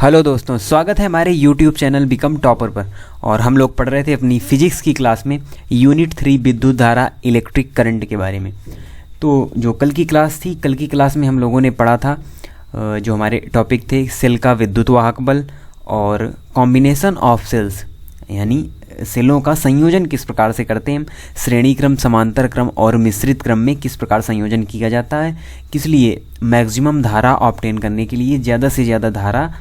Hello दोस्तों, स्वागत है हमारे YouTube चैनल बिकम टॉपर पर। और हम लोग पढ़ रहे थे अपनी फिजिक्स की क्लास में यूनिट 3 विद्युत धारा इलेक्ट्रिक करंट के बारे में। तो जो कल की क्लास थी, कल की क्लास में हम लोगों ने पढ़ा था जो हमारे टॉपिक थे सेल का विद्युत वाहक बल और कॉम्बिनेशन ऑफ सेल्स, यानी सेलों का संयोजन किस प्रकार से करते हैं, श्रेणी क्रम, समांतर क्रम और मिश्रित क्रम में किस प्रकार संयोजन किया जाता है, किस लिए मैक्सिमम धारा ऑब्टेन करने के लिए, ज़्यादा से ज़्यादा धारा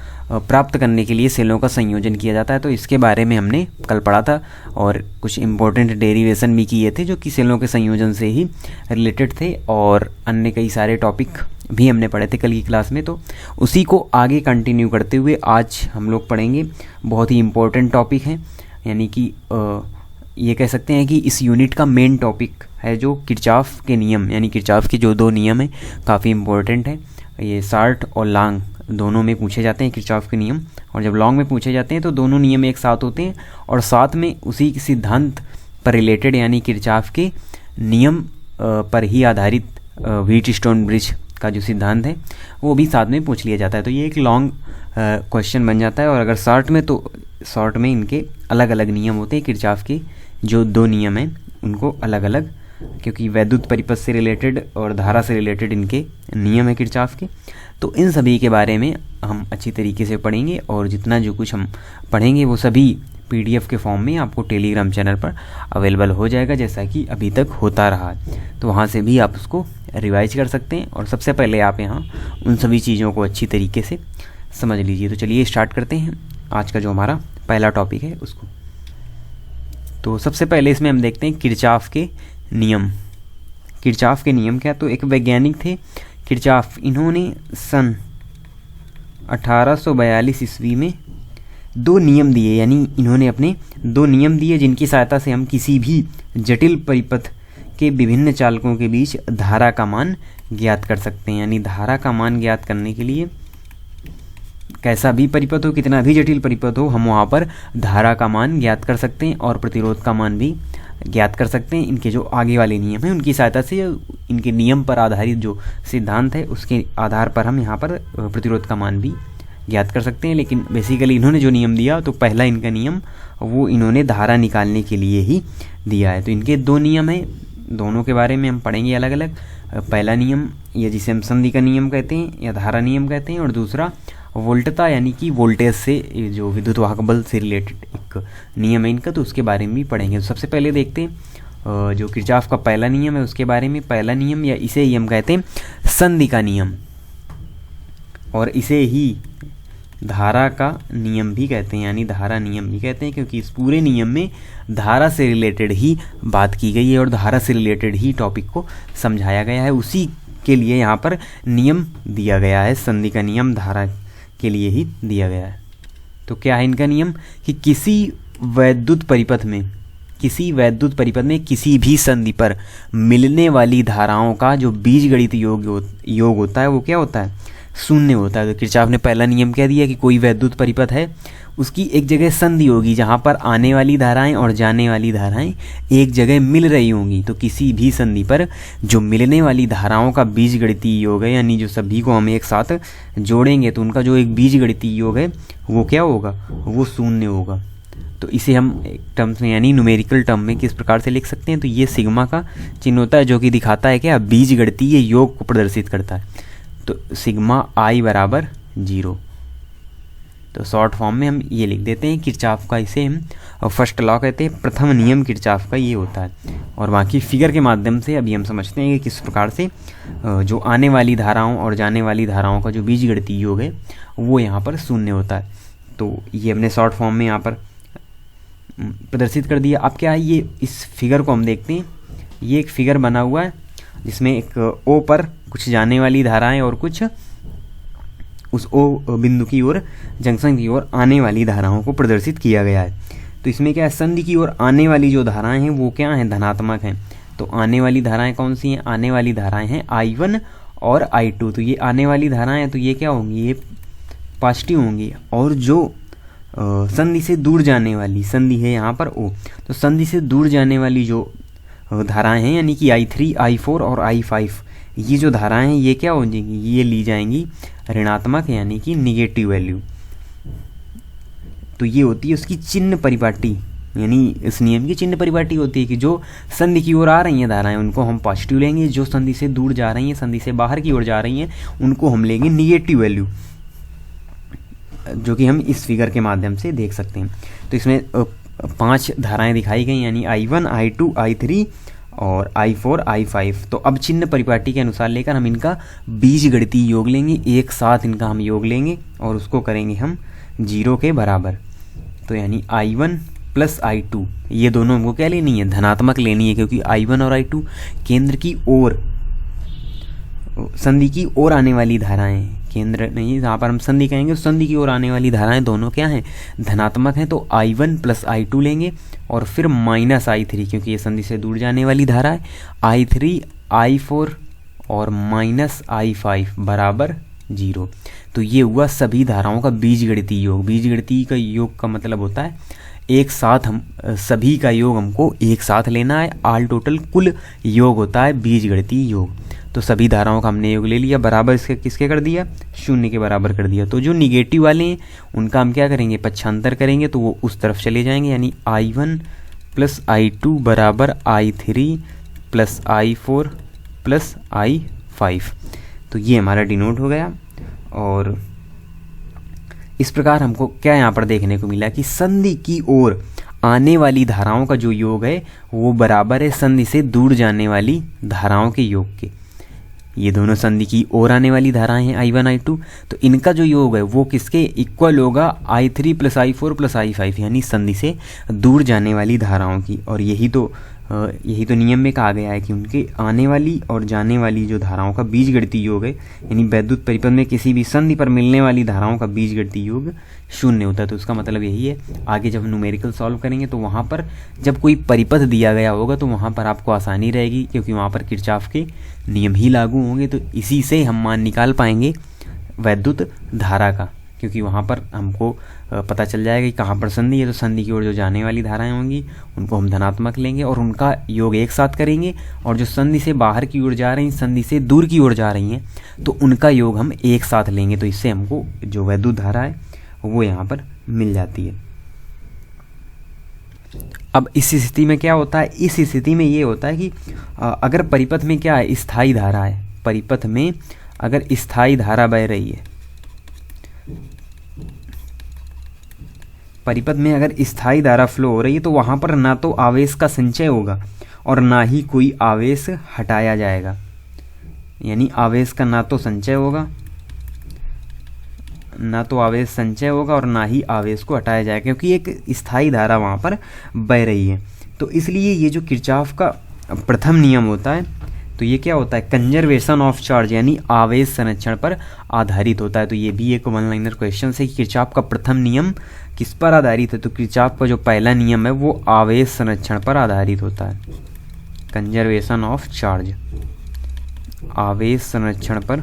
प्राप्त करने के लिए सेलों का संयोजन किया जाता है। तो इसके बारे में हमने कल पढ़ा था और कुछ इम्पोर्टेंट डेरिवेशन भी किए थे जो कि सेलों के संयोजन से ही रिलेटेड थे, और अन्य कई सारे टॉपिक भी हमने पढ़े थे कल की क्लास में। तो उसी को आगे कंटिन्यू करते हुए आज हम लोग पढ़ेंगे। बहुत ही इम्पोर्टेंट टॉपिक है, यानी कि ये कह सकते हैं कि इस यूनिट का मेन टॉपिक है जो किरचॉफ के नियम, यानी किरचॉफ के जो दो नियम हैं काफ़ी इम्पोर्टेंट है। ये शॉर्ट और लॉन्ग दोनों में पूछे जाते हैं किरचॉफ के नियम, और जब लॉन्ग में पूछे जाते हैं तो दोनों नियम एक साथ होते हैं और साथ में उसी सिद्धांत पर रिलेटेड, यानी किरचॉफ के नियम पर ही आधारित व्हीटस्टोन ब्रिज का जो सिद्धांत है वो भी साथ में पूछ लिया जाता है। तो ये एक लॉन्ग क्वेश्चन बन जाता है। और अगर शॉर्ट में, तो शॉर्ट में इनके अलग अलग नियम होते हैं। किरचॉफ के जो दो नियम हैं उनको अलग अलग, क्योंकि वैद्युत परिपथ से रिलेटेड और धारा से रिलेटेड इनके नियम है किरचॉफ के। तो इन सभी के बारे में हम अच्छी तरीके से पढ़ेंगे, और जितना जो कुछ हम पढ़ेंगे वो सभी PDF के फॉर्म में आपको टेलीग्राम चैनल पर अवेलेबल हो जाएगा, जैसा कि अभी तक होता रहा है। तो वहाँ से भी आप उसको रिवाइज कर सकते हैं, और सबसे पहले आप यहाँ उन सभी चीज़ों को अच्छी तरीके से समझ लीजिए। तो चलिए स्टार्ट करते हैं आज का जो हमारा पहला टॉपिक है उसको। तो सबसे पहले इसमें हम देखते हैं किरचॉफ के नियम। किरचॉफ के नियम क्या? तो एक वैज्ञानिक थे किरचॉफ, इन्होंने सन 1842 ईस्वी में दो नियम दिए, यानी इन्होंने अपने दो नियम दिए जिनकी सहायता से हम किसी भी जटिल परिपथ के विभिन्न चालकों के बीच धारा का मान ज्ञात कर सकते हैं। यानी धारा का मान ज्ञात करने के लिए कैसा भी परिपथ हो, कितना भी जटिल परिपथ हो, हम वहाँ पर धारा का मान ज्ञात कर सकते हैं और प्रतिरोध का मान भी ज्ञात कर सकते हैं। इनके जो आगे वाले नियम हैं उनकी सहायता से, इनके नियम पर आधारित जो सिद्धांत है उसके आधार पर हम यहाँ पर प्रतिरोध का मान भी ज्ञात कर सकते हैं। लेकिन बेसिकली इन्होंने जो नियम दिया, तो पहला इनका नियम वो इन्होंने धारा निकालने के लिए ही दिया है। तो इनके दो नियम हैं, दोनों के बारे में हम पढ़ेंगे अलग अलग। पहला नियम ये जिसे हम संधि का नियम कहते हैं या धारा नियम कहते हैं, और दूसरा वोल्टता, यानी कि वोल्टेज से जो विद्युत वाहक बल से रिलेटेड एक नियम है इनका, तो उसके बारे में भी पढ़ेंगे। तो सबसे पहले देखते हैं जो किरचॉफ का पहला नियम है उसके बारे में। पहला नियम, या इसे ही हम कहते हैं संधि का नियम, और इसे ही धारा का नियम भी कहते हैं, यानी धारा नियम भी कहते हैं, क्योंकि इस पूरे नियम में धारा से रिलेटेड ही बात की गई है और धारा से रिलेटेड ही टॉपिक को समझाया गया है। उसी के लिए यहाँ पर नियम दिया गया है, संधि का नियम धारा के लिए ही दिया गया है। तो क्या है इनका नियम कि किसी वैद्युत परिपथ में किसी भी संधि पर मिलने वाली धाराओं का जो बीजगणित योग होता है वो क्या होता है? शून्य होता है। तो किरचॉफ ने पहला नियम कह दिया कि कोई वैद्युत परिपथ है, उसकी एक जगह संधि होगी जहाँ पर आने वाली धाराएं और जाने वाली धाराएं एक जगह मिल रही होंगी। तो किसी भी संधि पर जो मिलने वाली धाराओं का बीजगणितीय योग है, यानी जो सभी को हम एक साथ जोड़ेंगे तो उनका जो एक बीजगणितीय योग है वो क्या होगा? वो शून्य होगा। तो इसे हम टर्म्स में, यानी न्यूमेरिकल टर्म में किस प्रकार से लिख सकते हैं? तो ये सिग्मा का चिन्ह होता है जो कि दिखाता है क्या? बीजगणितीय योग को प्रदर्शित करता है। तो सिग्मा I बराबर 0। तो शॉर्ट फॉर्म में हम ये लिख देते हैं किरचॉफ का, इसे हम फर्स्ट लॉ कहते हैं। प्रथम नियम किरचॉफ का ये होता है, और बाकी फिगर के माध्यम से अभी हम समझते हैं कि किस प्रकार से जो आने वाली धाराओं और जाने वाली धाराओं का जो बीजगणितीय योग है वो यहाँ पर शून्य होता है। तो ये हमने शॉर्ट फॉर्म में यहाँ पर प्रदर्शित कर दिया। अब क्या है, ये इस फिगर को हम देखते हैं। ये एक फिगर बना हुआ है जिसमें एक O पर कुछ जाने वाली धाराएं और कुछ उस O बिंदु की ओर, जंक्शन की ओर आने वाली धाराओं को प्रदर्शित किया गया है। तो इसमें क्या है, संधि की ओर आने वाली जो धाराएं हैं वो क्या हैं? धनात्मक हैं। तो आने वाली धाराएं कौन सी हैं? आने वाली धाराएं हैं I1 और I2। तो ये आने वाली धाराएं हैं तो ये क्या होंगी? ये पॉजिटिव होंगी। और जो संधि से दूर जाने वाली, संधि है यहाँ पर O, तो संधि से दूर जाने वाली जो धाराएं हैं, यानी कि I3, I4 और I5, ये जो धाराएं हैं ये क्या हो जाएंगी? ये ली जाएंगी ऋणात्मक, यानी कि निगेटिव वैल्यू। तो ये होती है उसकी चिन्ह परिपाटी, यानी इस नियम की चिन्ह परिपाटी होती है कि जो संधि की ओर आ रही हैं धाराएं उनको हम पॉजिटिव लेंगे, जो संधि से दूर जा रही हैं, संधि से बाहर की ओर जा रही हैं, उनको हम लेंगे निगेटिव वैल्यू, जो कि हम इस फिगर के माध्यम से देख सकते हैं। तो इसमें 5 धाराएं दिखाई गई, यानी I1, I2, I3 और I4, I5। तो अब चिन्ह परिपाटी के अनुसार लेकर हम इनका बीजगणितीय योग लेंगे, एक साथ इनका हम योग लेंगे और उसको करेंगे हम 0 के बराबर। तो यानी I1 प्लस I2, ये दोनों हमको क्या लेनी है, धनात्मक लेनी है, क्योंकि I1 और I2 केंद्र की ओर, संधि की ओर आने वाली धाराएं, केंद्र नहीं जहाँ पर हम संधि कहेंगे उस संधि की ओर आने वाली धाराएं दोनों क्या हैं, धनात्मक हैं। तो I1 प्लस I2 लेंगे और फिर माइनस I3, क्योंकि ये संधि से दूर जाने वाली धारा है, I3, I4 और माइनस I5 बराबर 0। तो ये हुआ सभी धाराओं का बीजगणितीय योग। बीजगणितीय का योग का मतलब होता है एक साथ हम सभी का योग हमको एक साथ लेना है, ऑल टोटल कुल योग होता है बीजगणितीय योग। तो सभी धाराओं का हमने योग ले लिया, बराबर इसके किसके कर दिया, 0 के बराबर कर दिया। तो जो निगेटिव वाले हैं उनका हम क्या करेंगे, पक्षांतर करेंगे, तो वो उस तरफ चले जाएंगे, यानी I1 प्लस I2 बराबर I3 plus I4 plus I5। तो ये हमारा डिनोट हो गया। और इस प्रकार हमको क्या यहाँ पर देखने को मिला कि संधि की ओर आने वाली धाराओं का जो योग है वो बराबर है संधि से दूर जाने वाली धाराओं के योग के। ये दोनों संधि की ओर आने वाली धाराएं हैं I1, I2, तो इनका जो योग है वो किसके इक्वल होगा, I3 plus I4 plus I5, यानी संधि से दूर जाने वाली धाराओं की। और यही तो नियम में कहा गया है कि उनके आने वाली और जाने वाली जो धाराओं का बीजगणितीय योग है, यानी वैद्युत परिपथ में किसी भी संधि पर मिलने वाली धाराओं का बीजगणितीय योग 0 होता है। तो उसका मतलब यही है, आगे जब न्यूमेरिकल सॉल्व करेंगे तो वहाँ पर जब कोई परिपथ दिया गया होगा तो वहाँ पर आपको आसानी रहेगी, क्योंकि वहाँ पर किरचॉफ के नियम ही लागू होंगे। तो इसी से हम मान निकाल पाएंगे वैद्युत धारा का, क्योंकि वहाँ पर हमको पता चल जाएगा कि कहाँ पर संधि है। तो संधि की ओर जो जाने वाली धाराएं होंगी उनको हम धनात्मक लेंगे और उनका योग एक साथ करेंगे, और जो संधि से बाहर की ओर जा रही हैं, संधि से दूर की ओर जा रही हैं, तो उनका योग हम एक साथ लेंगे। तो इससे हमको जो वैद्युत धारा है वो यहाँ पर मिल जाती है। अब इस स्थिति में क्या होता है, इस स्थिति में ये होता है कि अगर परिपथ में क्या है, स्थायी धारा है, परिपथ में अगर स्थायी धारा बह रही है, परिपथ में अगर स्थायी धारा फ्लो हो रही है, तो वहाँ पर ना तो आवेश का संचय होगा और ना ही कोई आवेश हटाया जाएगा। यानी आवेश का ना तो संचय होगा, ना तो आवेश संचय होगा और ना ही आवेश को हटाया जाएगा, क्योंकि एक स्थायी धारा वहाँ पर बह रही है। तो इसलिए ये जो किरचॉफ का प्रथम नियम होता है, तो ये क्या होता है, कंजर्वेशन ऑफ चार्ज, यानी आवेश संरक्षण पर आधारित होता है। तो ये भी एक वन लाइनर क्वेश्चन है कि किरचॉफ का प्रथम नियम किस पर आधारित है। तो किरचॉफ का जो पहला नियम है वो आवेश संरक्षण पर आधारित होता है, कंजर्वेशन ऑफ चार्ज, आवेश संरक्षण पर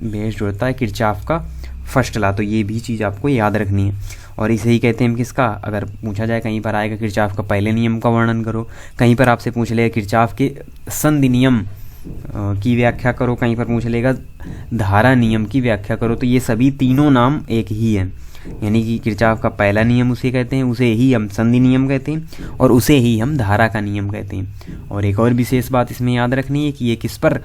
बेस्ड होता है किरचॉफ का फर्स्ट लॉ। तो ये भी चीज़ आपको याद रखनी है। और इसे ही कहते हैं हम किसका, अगर पूछा जाए कहीं पर आएगा किरचॉफ का पहले नियम का वर्णन करो, कहीं पर आपसे पूछ लेगा किरचॉफ के संधि नियम की व्याख्या करो, कहीं पर पूछ लेगा धारा नियम की व्याख्या करो। तो ये सभी तीनों नाम एक ही हैं, यानी कि किरचॉफ का पहला नियम उसे कहते हैं, उसे ही हम संधि नियम कहते हैं और उसे ही हम धारा का नियम कहते हैं। और एक और विशेष बात इसमें याद रखनी है कि ये किस पर,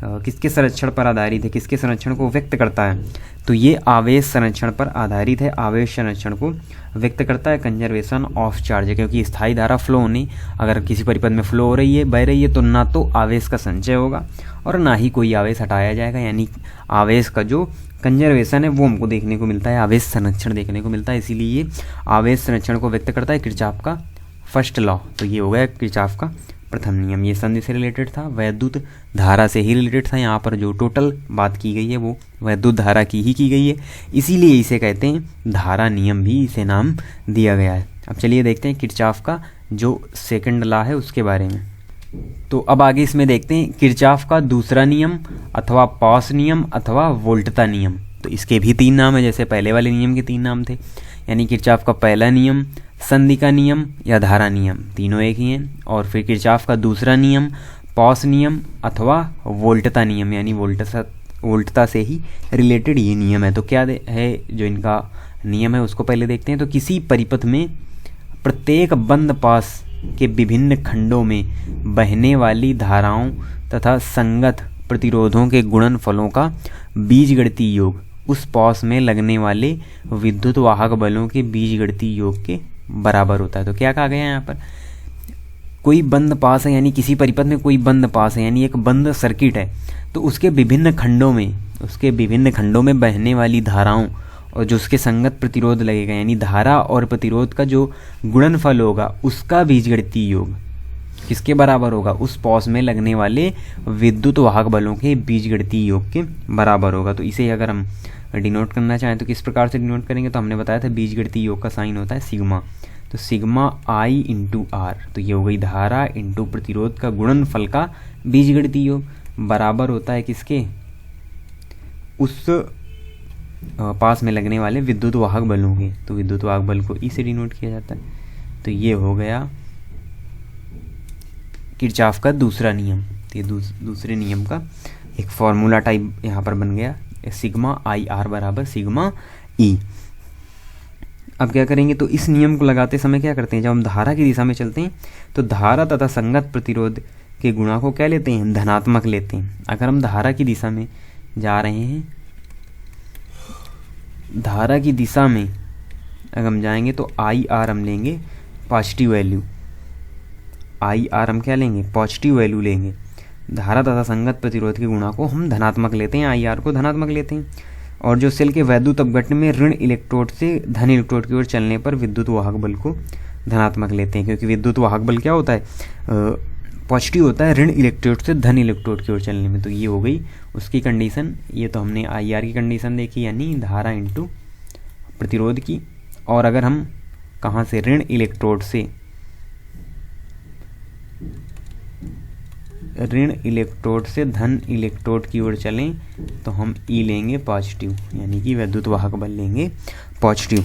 किसके संरक्षण पर आधारित है, किसके संरक्षण को व्यक्त करता है, तो ये आवेश संरक्षण पर आधारित है, आवेश संरक्षण को व्यक्त करता है, कंजर्वेशन ऑफ चार्ज है। क्योंकि स्थायी धारा फ्लो होने, अगर किसी परिपथ में फ्लो हो रही है, बह रही है, तो ना तो आवेश का संचय होगा और ना ही कोई आवेश हटाया जाएगा। यानी आवेश का जो कंजर्वेशन है वो हमको देखने को मिलता है, आवेश संरक्षण देखने को मिलता है। इसीलिए ये आवेश संरक्षण को व्यक्त करता है किरचॉफ का फर्स्ट लॉ। तो ये हो गया किरचॉफ का प्रथम नियम। ये संधि से रिलेटेड था, वैद्युत धारा से ही रिलेटेड था। यहाँ पर जो टोटल बात की गई है वो वैद्युत धारा की ही की गई है, इसीलिए इसे कहते हैं धारा नियम, भी इसे नाम दिया गया है। अब चलिए देखते हैं किरचॉफ का जो सेकंड लॉ है उसके बारे में। तो अब आगे इसमें देखते हैं किरचॉफ का दूसरा नियम अथवा पॉस नियम अथवा वोल्टता नियम। तो इसके भी 3 नाम है, जैसे पहले वाले नियम के 3 नाम थे। यानी किरचॉफ का पहला नियम, संधि का नियम या धारा नियम, तीनों एक ही हैं। और फिर किरचॉफ का दूसरा नियम पॉस नियम अथवा वोल्टता नियम, यानी वोल्टता से ही रिलेटेड ये नियम है। तो क्या है जो इनका नियम है उसको पहले देखते हैं। तो किसी परिपथ में प्रत्येक बंद पास के विभिन्न खंडों में बहने वाली धाराओं तथा संगत प्रतिरोधों के गुणनफलों का बीजगणितीय योग उस पास में लगने वाले विद्युत वाहक बलों के बीजगणितीय योग के बराबर होता है। तो क्या कहा गया है यहाँ पर, कोई बंद पास है यानी किसी परिपथ में कोई बंद पास है यानी एक बंद सर्किट है, तो उसके विभिन्न खंडों में बहने वाली धाराओं और जो उसके संगत प्रतिरोध लगेगा यानी धारा और प्रतिरोध का जो गुणनफल होगा उसका बीजगणितीय योग किसके बराबर होगा, उस पॉस में लगने वाले विद्युत वाहक बलों के बीजगणितीय योग के बराबर होगा। तो इसे अगर हम डिनोट करना चाहें तो किस प्रकार से डिनोट करेंगे, तो हमने बताया था बीजगणितीय योग का साइन होता है सिग्मा। तो सिग्मा आई इंटू आर, तो ये हो गई धारा इंटू प्रतिरोध का गुणनफल का बीजगणितीय योग बराबर होता है किसके, उस पास में लगने वाले विद्युत वाहक बलों के। तो विद्युत वाहक बल को ई से डिनोट किया जाता है। तो ये हो गया किरचॉफ का दूसरा नियम। तो ये दूसरे नियम का एक फॉर्मूला टाइप यहाँ पर बन गया, सिग्मा आई आर बराबर सिग्मा ई। अब क्या करेंगे, तो इस नियम को लगाते समय क्या करते हैं, जब हम धारा की दिशा में चलते हैं तो धारा तथा संगत प्रतिरोध के गुणा को क्या लेते हैं, धनात्मक लेते हैं। अगर हम धारा की दिशा में जा रहे हैं, धारा की दिशा में अगर हम जाएंगे तो आई आर हम लेंगे पॉजिटिव वैल्यू, आई आर हम क्या लेंगे, पॉजिटिव वैल्यू लेंगे। धारा तथा संगत प्रतिरोध के गुणा को हम धनात्मक लेते हैं, आई आर को धनात्मक लेते हैं। और जो सेल के वैद्युत अपघटन में ऋण इलेक्ट्रोड से धन इलेक्ट्रोड की ओर चलने पर विद्युत वाहक बल को धनात्मक लेते हैं, क्योंकि विद्युत वाहक बल क्या होता है, पॉजिटिव होता है ऋण इलेक्ट्रोड से धन इलेक्ट्रोड की ओर चलने में। तो ये हो गई उसकी कंडीशन। ये तो हमने आई आर की कंडीशन देखी यानी धारा इंटू प्रतिरोध की। और अगर हम कहाँ से, ऋण इलेक्ट्रोड से धन इलेक्ट्रोड की ओर चलें तो हम ई लेंगे पॉजिटिव, यानी कि विद्युत वाहक बल लेंगे पॉजिटिव।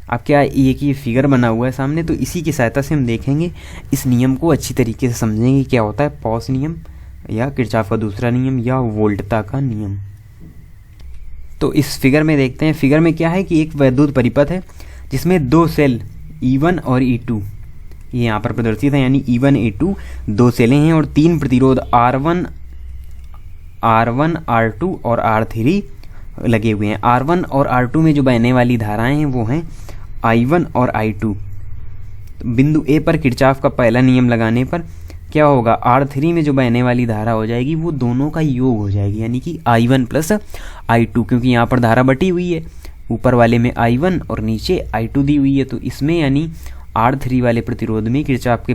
अब क्या ये कि फिगर बना हुआ है सामने, तो इसी की सहायता से हम देखेंगे, इस नियम को अच्छी तरीके से समझेंगे क्या होता है पॉस नियम या किरचॉफ का दूसरा नियम या वोल्टता का नियम। तो इस फिगर में देखते हैं, फिगर में क्या है कि एक वैद्युत परिपथ है जिसमें दो सेल E1 और E2 ये यहाँ पर प्रदर्शित है, यानी E1 E2 दो सेलें हैं और तीन प्रतिरोध R1 R2 और R3 लगे हुए हैं। R1 और R2 में जो बहने वाली धाराएं हैं वो हैं I1 और I2। बिंदु ए पर किरचॉफ का पहला नियम लगाने पर क्या होगा, R3 में जो बहने वाली धारा हो जाएगी वो दोनों का योग हो जाएगी, यानी कि I1 प्लस I2, क्योंकि यहाँ पर धारा बटी हुई है, ऊपर वाले में I1 और नीचे I2 दी हुई है। तो इसमें यानी R3 वाले प्रतिरोध में किरचॉफ के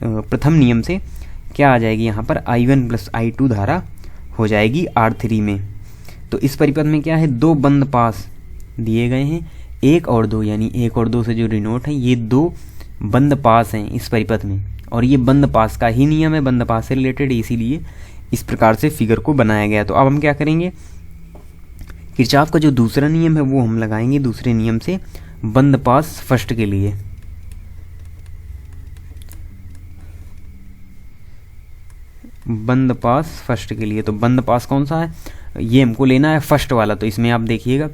प्रथम नियम से क्या आ जाएगी, यहाँ पर I1 प्लस I2 धारा हो जाएगी R3 में। तो इस परिपथ में क्या है, दो बंद पास दिए गए हैं, 1 और 2, यानी 1 और 2 से जो डिनोट है ये दो बंद पास हैं इस परिपथ में, और ये बंद पास का ही नियम है, बंद पास से रिलेटेड, इसीलिए इस प्रकार से फिगर को बनाया गया। तो अब हम क्या करेंगे, किरचॉफ का जो दूसरा नियम है वो हम लगाएंगे दूसरे नियम से बंद पास फर्स्ट के लिए। बंद पास फर्स्ट के लिए, तो बंद पास कौन सा है, ये हमको लेना है फर्स्ट वाला। तो इसमें आप देखिएगा,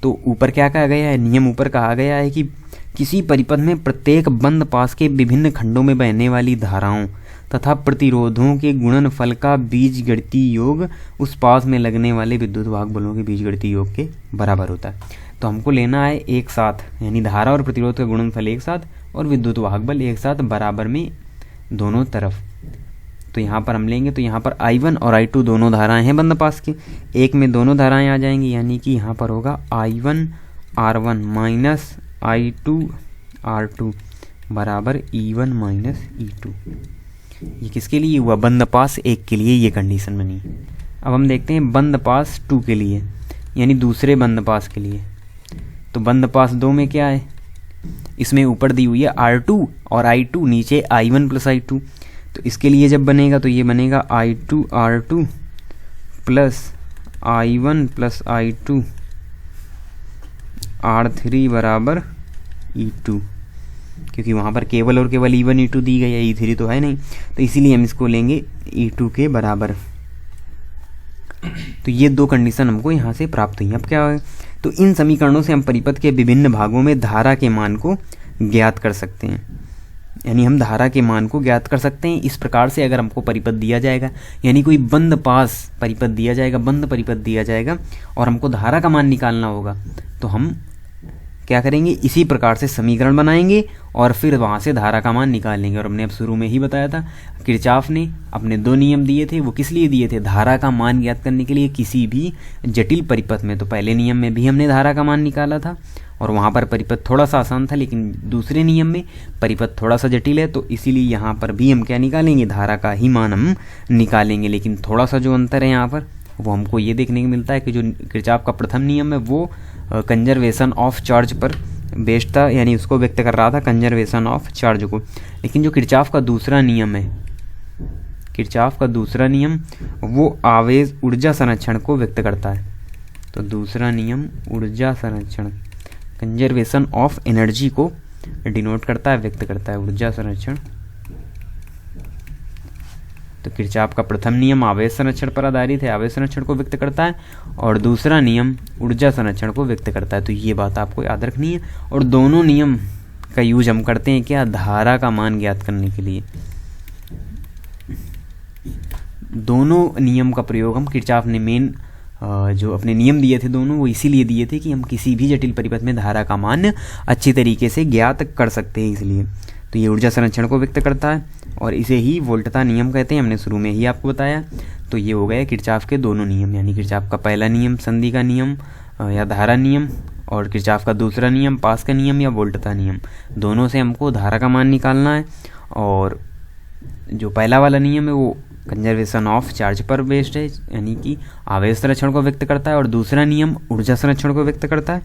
तो ऊपर क्या कहा गया है, नियम ऊपर कहा गया है कि किसी परिपथ में प्रत्येक बंद पास के विभिन्न खंडों में बहने वाली धाराओं तथा प्रतिरोधों के गुणनफल का बीजगणितीय योग उस पास में लगने वाले विद्युत वाहक बलों के बीजगणितीय योग के बराबर होता है। तो हमको लेना है एक साथ, यानी धारा और प्रतिरोध का गुणनफल एक साथ और विद्युत वाहक बल एक साथ बराबर में दोनों तरफ। तो यहाँ पर हम लेंगे, तो यहाँ पर I1 और I2 दोनों धाराएं हैं बंद पास की, एक में दोनों धाराएं आ जाएंगी, यानी कि यहाँ पर होगा I1 R1 minus I2 R2 बराबर E1 माइनस E2। ये किसके लिए हुआ, बंद पास 1 के लिए ये कंडीशन बनी। अब हम देखते हैं बंद पास 2 के लिए, यानी दूसरे बंद पास के लिए। तो बंद पास 2 में क्या है, इसमें ऊपर दी हुई है R2 और I2, नीचे I1 प्लस I2। तो इसके लिए जब बनेगा तो ये बनेगा I2 R2 plus I1 plus I2 R3 बराबर E2, क्योंकि वहाँ पर केवल और केवल E1 E2 दी गई है, E3 तो है नहीं, तो इसीलिए हम इसको लेंगे E2 के बराबर। तो ये दो कंडीशन हमको यहाँ से प्राप्त हुई। अब क्या है, तो इन समीकरणों से हम परिपथ के विभिन्न भागों में धारा के मान को ज्ञात कर सकते हैं, यानी हम धारा के मान को ज्ञात कर सकते हैं इस प्रकार से। अगर हमको परिपथ दिया जाएगा, यानी कोई बंद पास परिपथ दिया जाएगा, बंद परिपथ दिया जाएगा और हमको धारा का मान निकालना होगा, तो हम क्या करेंगे, इसी प्रकार से समीकरण बनाएंगे और फिर वहाँ से धारा का मान निकालेंगे। और हमने अब शुरू में ही बताया था, किरचॉफ ने अपने दो नियम दिए थे, वो किस लिए दिए थे, धारा का मान ज्ञात करने के लिए किसी भी जटिल परिपथ में। तो पहले नियम में भी हमने धारा का मान निकाला था और वहाँ पर परिपथ थोड़ा सा आसान था, लेकिन दूसरे नियम में परिपथ थोड़ा सा जटिल है, तो इसीलिए यहाँ पर भी हम क्या निकालेंगे, धारा का ही मान हम निकालेंगे। लेकिन थोड़ा सा जो अंतर है यहाँ पर वो हमको ये देखने को मिलता है कि जो किरचॉफ का प्रथम नियम है वो कंजर्वेशन ऑफ चार्ज पर बेस्ड था, यानी उसको व्यक्त कर रहा था, कंजर्वेशन ऑफ चार्ज को। लेकिन जो किरचॉफ का दूसरा नियम है, किरचॉफ का दूसरा नियम वो आवेश ऊर्जा संरक्षण को व्यक्त करता है। तो दूसरा नियम ऊर्जा संरक्षण, कंजर्वेशन ऑफ एनर्जी को डिनोट करता है, व्यक्त करता है, ऊर्जा संरक्षण। तो किरचॉफ का प्रथम नियम आवेश संरक्षण पर आधारित है, आवेश संरक्षण को व्यक्त करता है, और दूसरा नियम ऊर्जा संरक्षण को व्यक्त करता है। तो ये बात आपको याद रखनी है। और दोनों नियम का यूज हम करते हैं क्या, धारा का मान ज्ञात करने के लिए। दोनों नियम का प्रयोग हम, किरचॉफ ने मेन जो अपने नियम दिए थे दोनों, वो इसीलिए दिए थे कि हम किसी भी जटिल परिपथ में धारा का मान अच्छी तरीके से ज्ञात कर सकते हैं, इसलिए। तो ये ऊर्जा संरक्षण को व्यक्त करता है और इसे ही वोल्टता नियम कहते हैं, हमने शुरू में ही आपको बताया। तो ये हो गए किरचॉफ के दोनों नियम, यानी किरचॉफ का पहला नियम संधि का नियम या धारा नियम, और किरचॉफ का दूसरा नियम पास का नियम या वोल्टता नियम। दोनों से हमको धारा का मान निकालना है। और जो पहला वाला नियम है वो कंजर्वेशन ऑफ चार्ज पर बेस्ड है, यानी कि आवेश संरक्षण को व्यक्त करता है, और दूसरा नियम ऊर्जा संरक्षण को व्यक्त करता है।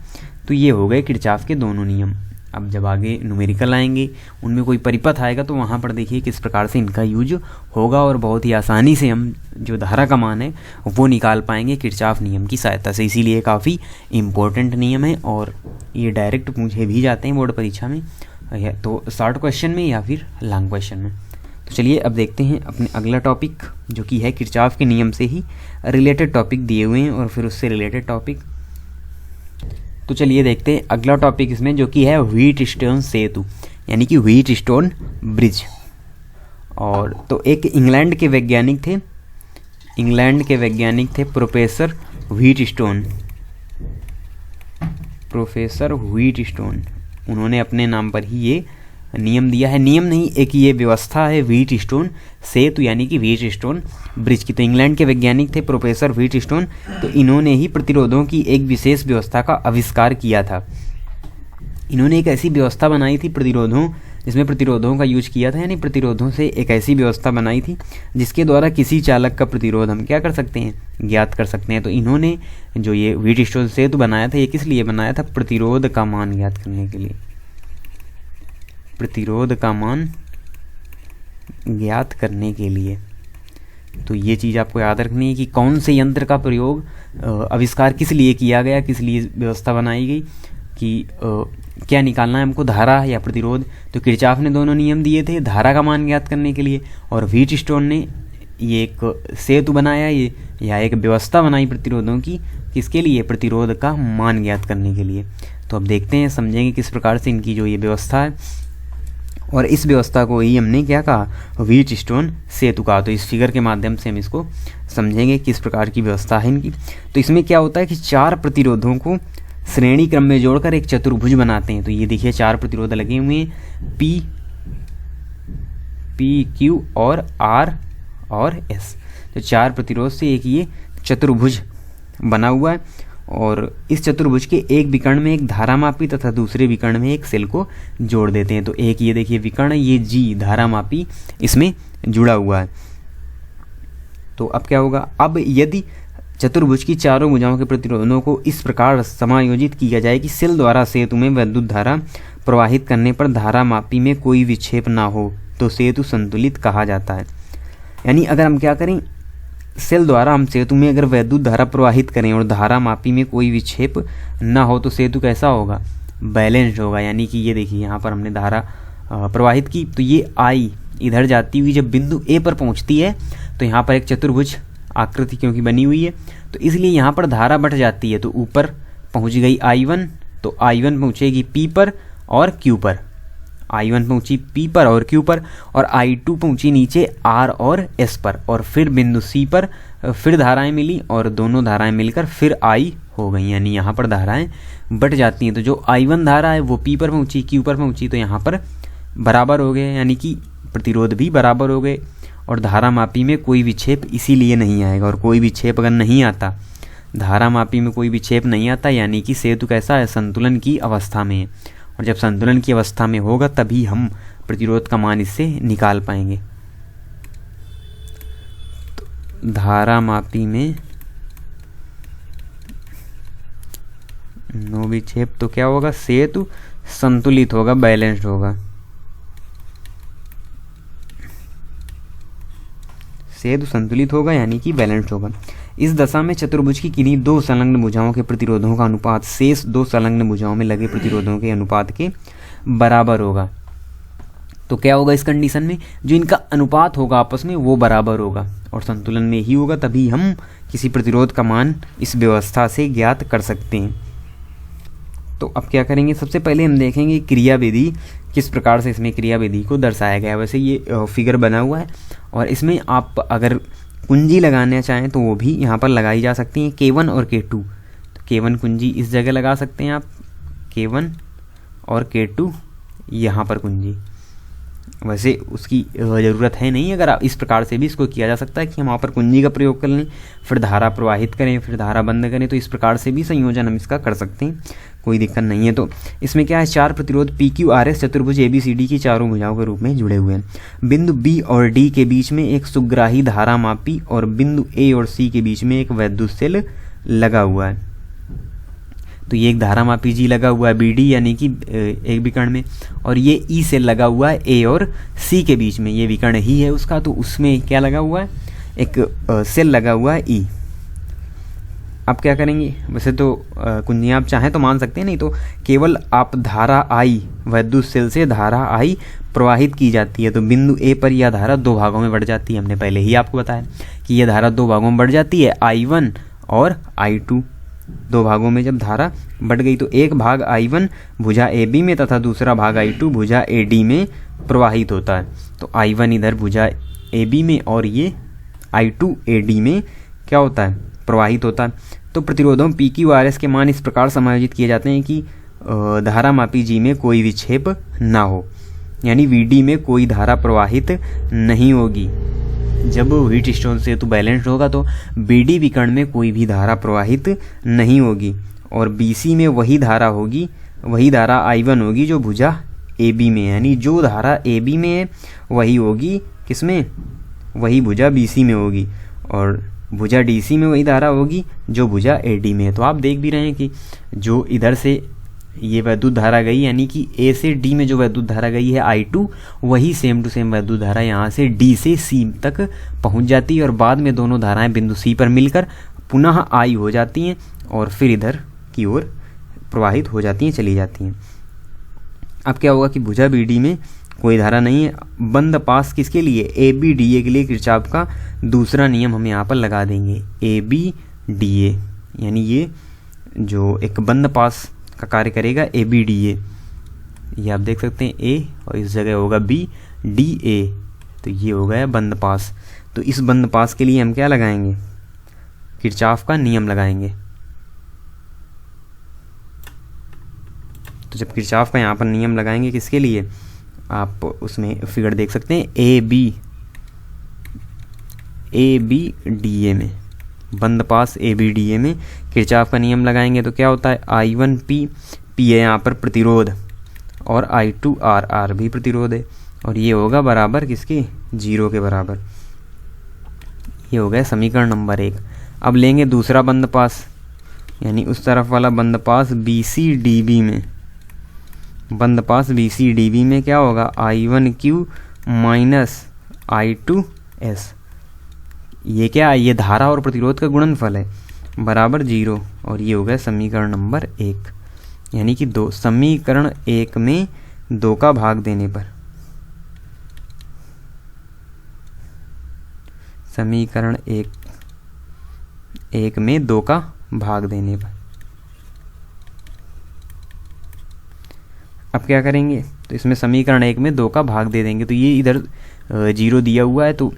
तो ये हो गए किरचॉफ के दोनों नियम। अब जब आगे न्यूमेरिकल आएंगे, उनमें कोई परिपथ आएगा, तो वहाँ पर देखिए किस प्रकार से इनका यूज होगा और बहुत ही आसानी से हम जो धारा का मान है वो निकाल पाएंगे किरचॉफ नियम की सहायता से। इसीलिए काफ़ी इम्पोर्टेंट नियम है और ये डायरेक्ट पूछे भी जाते हैं बोर्ड परीक्षा में, तो शॉर्ट क्वेश्चन में या फिर लॉन्ग क्वेश्चन में। तो चलिए अब देखते हैं अपने अगला टॉपिक, जो कि है किरचॉफ के नियम से ही रिलेटेड टॉपिक दिए हुए हैं और फिर उससे रिलेटेड टॉपिक। तो चलिए देखते हैं अगला टॉपिक इसमें, जो कि है व्हीट स्टोन सेतु, यानी कि व्हीट स्टोन ब्रिज। और तो एक इंग्लैंड के वैज्ञानिक थे प्रोफेसर व्हीट स्टोन। उन्होंने अपने नाम पर ही ये नियम दिया है, नियम नहीं, एक ये व्यवस्था है व्हीट स्टोन सेतु, यानी कि व्हीट स्टोन ब्रिज की। तो इंग्लैंड के वैज्ञानिक थे प्रोफेसर व्हीट स्टोन, तो इन्होंने ही प्रतिरोधों की एक विशेष व्यवस्था का आविष्कार किया था। इन्होंने एक ऐसी व्यवस्था बनाई थी जिसमें प्रतिरोधों का यूज किया था, यानी प्रतिरोधों से एक ऐसी व्यवस्था बनाई थी जिसके द्वारा किसी चालक का प्रतिरोध हम क्या कर सकते हैं, ज्ञात कर सकते हैं। तो इन्होंने जो ये व्हीट स्टोन सेतु बनाया था, ये किस लिए बनाया था, प्रतिरोध का मान ज्ञात करने के लिए, प्रतिरोध का मान ज्ञात करने के लिए। तो ये चीज़ आपको याद रखनी है कि कौन से यंत्र का प्रयोग, आविष्कार किस लिए किया गया, किस लिए व्यवस्था बनाई गई, कि क्या निकालना है हमको, धारा या प्रतिरोध। तो किरचॉफ ने दोनों नियम दिए थे धारा का मान ज्ञात करने के लिए, और व्हीट स्टोन ने ये एक सेतु बनाया, ये या एक व्यवस्था बनाई प्रतिरोधों की, किसके लिए, प्रतिरोध का मान ज्ञात करने के लिए। तो अब देखते हैं, समझेंगे किस प्रकार से इनकी जो ये व्यवस्था है, और इस व्यवस्था को ही हमने क्या कहा, व्हीट स्टोन सेतु कहा। तो इस फिगर के माध्यम से हम इसको समझेंगे किस प्रकार की व्यवस्था है इनकी। तो इसमें क्या होता है कि चार प्रतिरोधों को श्रेणी क्रम में जोड़कर एक चतुर्भुज बनाते हैं। तो ये देखिए चार प्रतिरोध लगे हुए हैं, पी क्यू और आर और एस। तो चार प्रतिरोध से एक ये चतुर्भुज बना हुआ है, और इस चतुर्भुज के एक विकर्ण में एक धारामापी तथा दूसरे विकर्ण में एक सेल को जोड़ देते हैं। तो एक ये देखिए विकर्ण, ये जी धारामापी इसमें जुड़ा हुआ है। तो अब क्या होगा, अब यदि चतुर्भुज की चारों भुजाओं के प्रतिरोधों को इस प्रकार समायोजित किया जाए कि सेल द्वारा सेतु में विद्युत धारा प्रवाहित करने पर धारामापी में कोई विक्षेप ना हो, तो सेतु संतुलित कहा जाता है। यानी अगर हम क्या करें, सेल द्वारा हम सेतु में अगर वैद्युत धारा प्रवाहित करें और धारा मापी में कोई विक्षेप ना हो, तो सेतु कैसा होगा, बैलेंस्ड होगा। यानी कि ये देखिए यहाँ पर हमने धारा प्रवाहित की, तो ये आई इधर जाती हुई जब बिंदु ए पर पहुँचती है, तो यहाँ पर एक चतुर्भुज आकृति क्योंकि बनी हुई है, तो इसलिए यहाँ पर धारा बढ़ जाती है। तो ऊपर पहुँच गई I1, तो I1 पहुँचेगी P पर और Q पर, I1 पहुँची P पर और Q पर, और I2 पहुँची नीचे R और S पर, और फिर बिंदु C पर फिर धाराएं मिली और दोनों धाराएं मिलकर फिर I हो गई, यानी यहाँ पर धाराएं बढ़ जाती हैं। तो जो I1 धारा है वो P पर पहुँची, Q पर पहुँची, तो यहाँ पर बराबर हो गए, यानी कि प्रतिरोध भी बराबर हो गए। और धारा मापी में कोई विक्षेप इसीलिए नहीं आएगा, और कोई विक्षेप अगर नहीं आता, धारा मापी में कोई विक्षेप नहीं आता, यानी कि सेतु कैसा है, संतुलन की अवस्था में है। और जब संतुलन की अवस्था में होगा तभी हम प्रतिरोध का मान इससे निकाल पाएंगे। तो धारा मापी में नो विक्षेप, तो क्या होगा, सेतु संतुलित होगा, बैलेंस्ड होगा। सेतु संतुलित होगा यानी कि बैलेंस्ड होगा। इस दशा में चतुर्भुज की किन्हीं दो संलग्न भुजाओं के प्रतिरोधों का अनुपात शेष दो संलग्न भुजाओं में लगे प्रतिरोधों के अनुपात के बराबर होगा। तो क्या होगा इस कंडीशन में, जो इनका अनुपात होगा आपस में वो बराबर होगा और संतुलन में ही होगा, तभी हम किसी प्रतिरोध का मान इस व्यवस्था से ज्ञात कर सकते हैं। तो अब क्या करेंगे, सबसे पहले हम देखेंगे क्रिया विधि, किस प्रकार से इसमें क्रिया विधि को दर्शाया गया है। वैसे ये फिगर बना हुआ है और इसमें आप अगर कुंजी लगाना चाहें तो वो भी यहाँ पर लगाई जा सकती हैं, K1 और K2। तो K1 कुंजी इस जगह लगा सकते हैं आप, K1 और K2 यहाँ पर कुंजी। वैसे उसकी ज़रूरत है नहीं, अगर आप इस प्रकार से भी इसको किया जा सकता है कि हम वहाँ पर कुंजी का प्रयोग कर लें, फिर धारा प्रवाहित करें, फिर धारा बंद करें। तो इस प्रकार से भी संयोजन हम इसका कर सकते हैं, कोई दिक्कत नहीं है। तो इसमें क्या है, चार प्रतिरोध PQRS चतुर्भुज ABCD की चारों भुजाओं के रूप में जुड़े हुए हैं। बिंदु B और D के बीच में एक सुग्राही धारा मापी और बिंदु A और C के बीच में एक वैद्युत सेल लगा हुआ है। तो ये एक धारा मापी G लगा हुआ है BD यानी कि एक विकर्ण में, और ये E सेल लगा हुआ है A और C के बीच में, ये विकर्ण ही है उसका, तो उसमें क्या लगा हुआ है, एक सेल लगा हुआ है E। आप क्या करेंगे, वैसे तो कुंजियाँ आप चाहें तो मान सकते हैं, नहीं तो केवल आप धारा I, वैद्युत सेल से धारा I प्रवाहित की जाती है। तो बिंदु A पर यह धारा दो भागों में बढ़ जाती है। हमने पहले ही आपको बताया कि यह धारा दो भागों में बढ़ जाती है, I1 और I2। दो भागों में जब धारा बढ़ गई तो एक भाग I1 भुजा AB में तथा दूसरा भाग I2 भुजा AD में प्रवाहित होता है। तो I1 इधर भुजा AB में और ये I2 AD में क्या होता है, प्रवाहित होता है। तो प्रतिरोधों PQRS के मान इस प्रकार समायोजित किए जाते हैं कि धारा मापी G में कोई विक्षेप ना हो, यानी VD में कोई धारा प्रवाहित नहीं होगी। जब व्हीट स्टोन सेतु बैलेंस्ड होगा तो BD विकर्ण में कोई भी धारा प्रवाहित नहीं होगी, और BC में वही धारा होगी, वही धारा I1 होगी जो भुजा AB में है, यानी जो धारा AB में है वही होगी किसमें, वही भुजा BC में होगी, और भुजा DC में वही धारा होगी जो भुजा AD में है। तो आप देख भी रहे हैं कि जो इधर से ये वैद्युत धारा गई, यानी कि A से D में जो वैद्युत धारा गई है I2, वही सेम टू सेम वैद्युत धारा यहाँ से D से C तक पहुँच जाती है, और बाद में दोनों धाराएं बिंदु C पर मिलकर पुनः I हो जाती हैं और फिर इधर की ओर प्रवाहित हो जाती हैं, चली जाती हैं। अब क्या होगा कि भुजा BD में कोई धारा नहीं है। बंद पास किसके लिए, ABDA के लिए किरचॉफ का दूसरा नियम हम यहाँ पर लगा देंगे, ABDA, यानी ये जो एक बंद पास का कार्य करेगा ABDA। ये आप देख सकते हैं A और इस जगह होगा BDA, तो ये हो गया बंद पास। तो इस बंद पास के लिए हम क्या लगाएंगे, किरचॉफ का नियम लगाएंगे। तो जब किरचॉफ का यहाँ पर नियम लगाएंगे किसके लिए, आप उसमें फिगर देख सकते हैं ABDA में, बंद पास ABDA में किरचॉफ का नियम लगाएंगे तो क्या होता है, I1P है यहाँ पर प्रतिरोध, और I2R भी प्रतिरोध है, और ये होगा बराबर किसके, 0 के बराबर। ये हो गया समीकरण नंबर 1। अब लेंगे दूसरा बंद पास, यानी उस तरफ वाला बंद पास BCDB में, बंद पास BCDB में क्या होगा, I1Q माइनस I2S। ये क्या है, ये धारा और प्रतिरोध का गुणनफल है, बराबर 0, और ये हो गया समीकरण नंबर 1। यानी कि समीकरण 1 में 2 का भाग देने पर, समीकरण 1 1 में 2 का भाग देने पर। अब क्या करेंगे, तो इसमें समीकरण 1 में 2 का भाग दे देंगे, तो ये इधर 0 दिया हुआ है, तो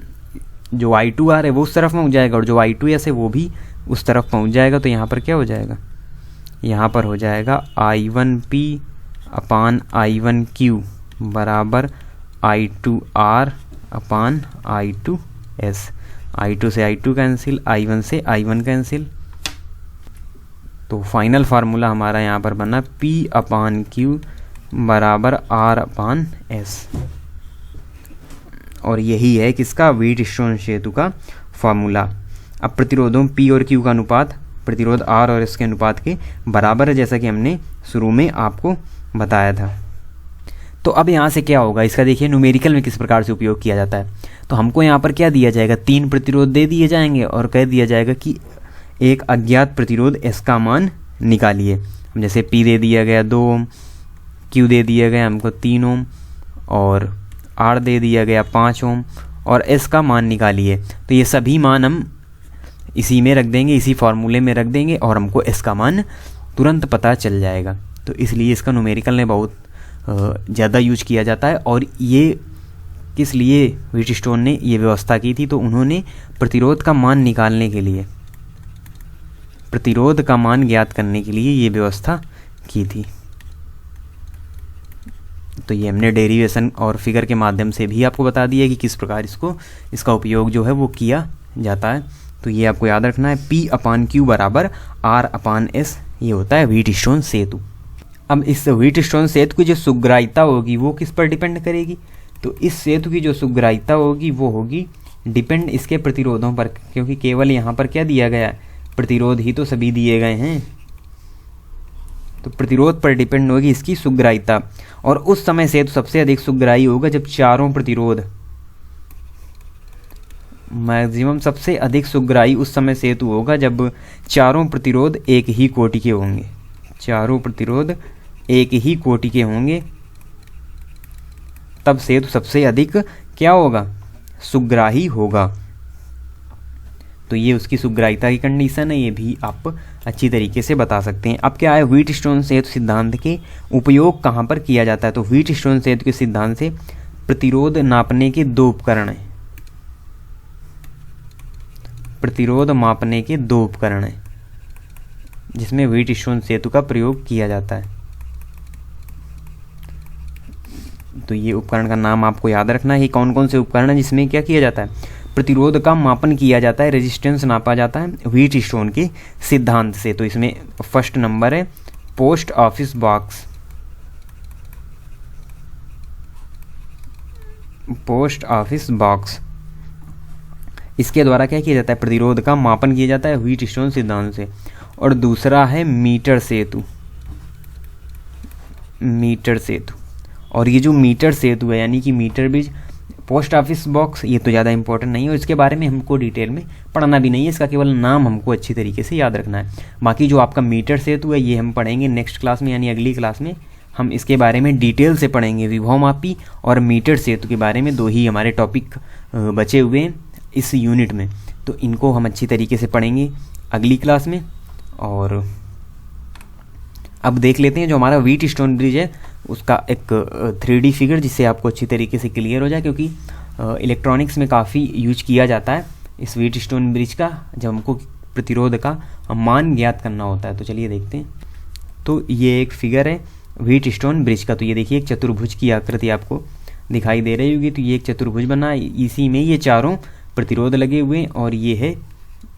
जो I2R है वो उस तरफ पहुँच जाएगा और जो I2S है वो भी उस तरफ पहुँच जाएगा। तो यहाँ पर क्या हो जाएगा, यहाँ पर हो जाएगा I1P अपान I1Q बराबर I2R अपान I2S। I2 से I2 कैंसिल, I1 से I1 कैंसिल, तो फाइनल फार्मूला हमारा यहाँ पर बना P अपान Q बराबर R अपान S। और यही है किसका, व्हीटस्टोन सेतु का फार्मूला। अब प्रतिरोधों P और Q का अनुपात प्रतिरोध R और S के अनुपात के बराबर है, जैसा कि हमने शुरू में आपको बताया था। तो अब यहाँ से क्या होगा, इसका देखिए न्यूमेरिकल में किस प्रकार से उपयोग किया जाता है। तो हमको यहाँ पर क्या दिया जाएगा, 3 प्रतिरोध दे दिए जाएंगे और कह दिया जाएगा कि एक अज्ञात प्रतिरोध S का मान निकालिए। हम जैसे P दे दिया गया 2 ओम, Q दे दिया गया हमको 3 ओम और R दे दिया गया 5 ओम और S का मान निकालिए। तो ये सभी मान हम इसी में रख देंगे, इसी फार्मूले में रख देंगे और हमको S का मान तुरंत पता चल जाएगा। तो इसलिए इसका न्यूमेरिकल में बहुत ज़्यादा यूज किया जाता है। और ये किस लिए व्हीटस्टोन ने ये व्यवस्था की थी, तो उन्होंने प्रतिरोध का मान निकालने के लिए, प्रतिरोध का मान ज्ञात करने के लिए ये व्यवस्था की थी। तो ये हमने डेरिवेशन और फिगर के माध्यम से भी आपको बता दिया कि किस प्रकार इसका उपयोग जो है वो किया जाता है। तो ये आपको याद रखना है, P अपान Q बराबर R अपान S, ये होता है व्हीटस्टोन सेतु। अब इस व्हीटस्टोन सेतु की जो सुग्राह्यता होगी वो किस पर डिपेंड करेगी, तो इस सेतु की जो सुग्राह्यता होगी वो होगी डिपेंड इसके प्रतिरोधों पर, क्योंकि केवल यहाँ पर क्या दिया गया है, प्रतिरोध ही तो सभी दिए गए हैं। तो प्रतिरोध पर डिपेंड होगी इसकी सुग्राह्यता। और उस समय सेतु सबसे अधिक सुग्राही होगा जब चारों प्रतिरोध, मैक्सिमम सबसे अधिक सुग्राही उस समय सेतु होगा जब चारों प्रतिरोध एक ही कोटि के होंगे, चारों प्रतिरोध एक ही कोटि के होंगे, तब सेतु सबसे अधिक क्या होगा, सुग्राही होगा। तो ये उसकी सुग्राह्यता की कंडीशन है, ये भी आप अच्छी तरीके से बता सकते हैं। अब क्या है, व्हीटस्टोन सेतु सिद्धांत के उपयोग कहाँ पर किया जाता है, तो व्हीटस्टोन सेतु के सिद्धांत से प्रतिरोध नापने के 2 उपकरण हैं, प्रतिरोध मापने के 2 उपकरण हैं जिसमें व्हीटस्टोन सेतु का प्रयोग किया जाता है। तो ये उपकरण का नाम आपको याद रखना है। कौन कौन से उपकरण हैं जिसमें क्या किया जाता है, प्रतिरोध का मापन किया जाता है, रेजिस्टेंस नापा जाता है व्हीटस्टोन के सिद्धांत से। तो इसमें फर्स्ट नंबर है post office box, post office box, इसके द्वारा क्या किया जाता है, प्रतिरोध का मापन किया जाता है व्हीटस्टोन सिद्धांत से। और दूसरा है मीटर सेतु, मीटर सेतु। और ये जो मीटर सेतु है यानी कि meter bridge, post office box, ये तो ज़्यादा इंपॉर्टेंट नहीं है और इसके बारे में हमको डिटेल में पढ़ना भी नहीं है, इसका केवल नाम हमको अच्छी तरीके से याद रखना है। बाकी जो आपका मीटर सेतु है ये हम पढ़ेंगे नेक्स्ट क्लास में, यानी अगली क्लास में हम इसके बारे में डिटेल से पढ़ेंगे। विभवमापी और मीटर सेतु के बारे में 2 ही हमारे टॉपिक बचे हुए हैं इस यूनिट में, तो इनको हम अच्छी तरीके से पढ़ेंगे अगली क्लास में। और अब देख लेते हैं जो हमारा व्हीटस्टोन ब्रिज है उसका एक 3D फिगर, जिससे आपको अच्छी तरीके से क्लियर हो जाए, क्योंकि इलेक्ट्रॉनिक्स में काफ़ी यूज किया जाता है इस व्हीटस्टोन ब्रिज का जब हमको प्रतिरोध का मान ज्ञात करना होता है। तो चलिए देखते हैं। तो ये एक फिगर है व्हीटस्टोन ब्रिज का। तो ये देखिए एक चतुर्भुज की आकृति आपको दिखाई दे रही होगी। तो ये एक चतुर्भुज बना, इसी में ये चारों प्रतिरोध लगे हुए हैं और ये है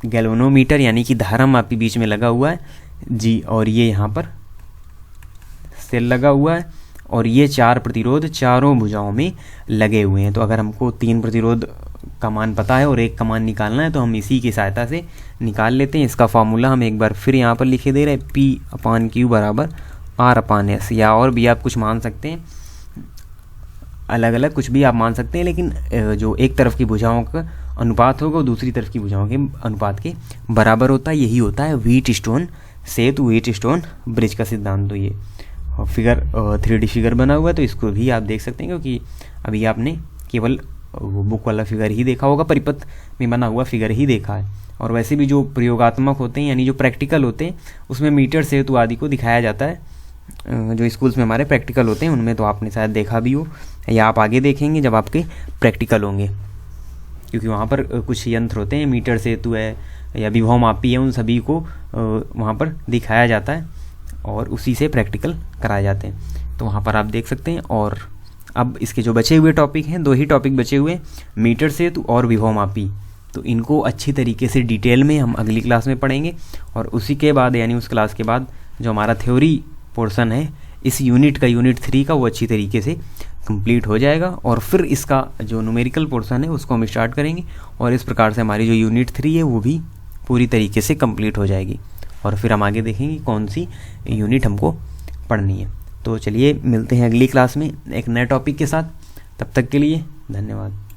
गैल्वेनोमीटर यानी कि धारा मापी बीच में लगा हुआ है जी, और ये यहाँ पर सेल लगा हुआ है और ये 4 प्रतिरोध चारों भुजाओं में लगे हुए हैं। तो अगर हमको 3 प्रतिरोध का मान पता है और 1 का मान निकालना है तो हम इसी की सहायता से निकाल लेते हैं। इसका फॉर्मूला हम एक बार फिर यहाँ पर लिखे दे रहे हैं, P अपान Q बराबर R अपान S, या और भी आप कुछ मान सकते हैं, अलग अलग कुछ भी आप मान सकते हैं, लेकिन जो एक तरफ की भुजाओं का अनुपात होगा वो दूसरी तरफ की भुजाओं के अनुपात के बराबर होता है। यही होता है व्हीटस्टोन सेतु, व्हीटस्टोन ब्रिज का सिद्धांत। तो ये फिगर 3D फिगर बना हुआ है, तो इसको भी आप देख सकते हैं, क्योंकि अभी आपने केवल वो बुक वाला फिगर ही देखा होगा, परिपथ में बना हुआ फिगर ही देखा है। और वैसे भी जो प्रयोगात्मक होते हैं यानी जो प्रैक्टिकल होते हैं उसमें मीटर सेतु आदि को दिखाया जाता है। जो स्कूल्स में हमारे प्रैक्टिकल होते हैं उनमें तो आपने शायद देखा भी हो या आप आगे देखेंगे जब आपके प्रैक्टिकल होंगे, क्योंकि वहाँ पर कुछ यंत्र होते हैं, मीटर सेतु है या विभवमापी है, उन सभी को वहाँ पर दिखाया जाता है और उसी से प्रैक्टिकल कराए जाते हैं। तो वहाँ पर आप देख सकते हैं। और अब इसके जो बचे हुए टॉपिक हैं, 2 ही टॉपिक बचे हुए हैं, मीटर सेतु और विभवमापी। तो इनको अच्छी तरीके से डिटेल में हम अगली क्लास में पढ़ेंगे और उसी के बाद यानी उस क्लास के बाद जो हमारा थ्योरी पोर्शन है इस यूनिट का, यूनिट 3 का, वो अच्छी तरीके से कंप्लीट हो जाएगा और फिर इसका जो न्यूमेरिकल पोर्शन है उसको हम स्टार्ट करेंगे और इस प्रकार से हमारी जो यूनिट 3 है वो भी पूरी तरीके से कंप्लीट हो जाएगी और फिर हम आगे देखेंगे कौन सी यूनिट हमको पढ़नी है। तो चलिए मिलते हैं अगली क्लास में एक नए टॉपिक के साथ। तब तक के लिए धन्यवाद।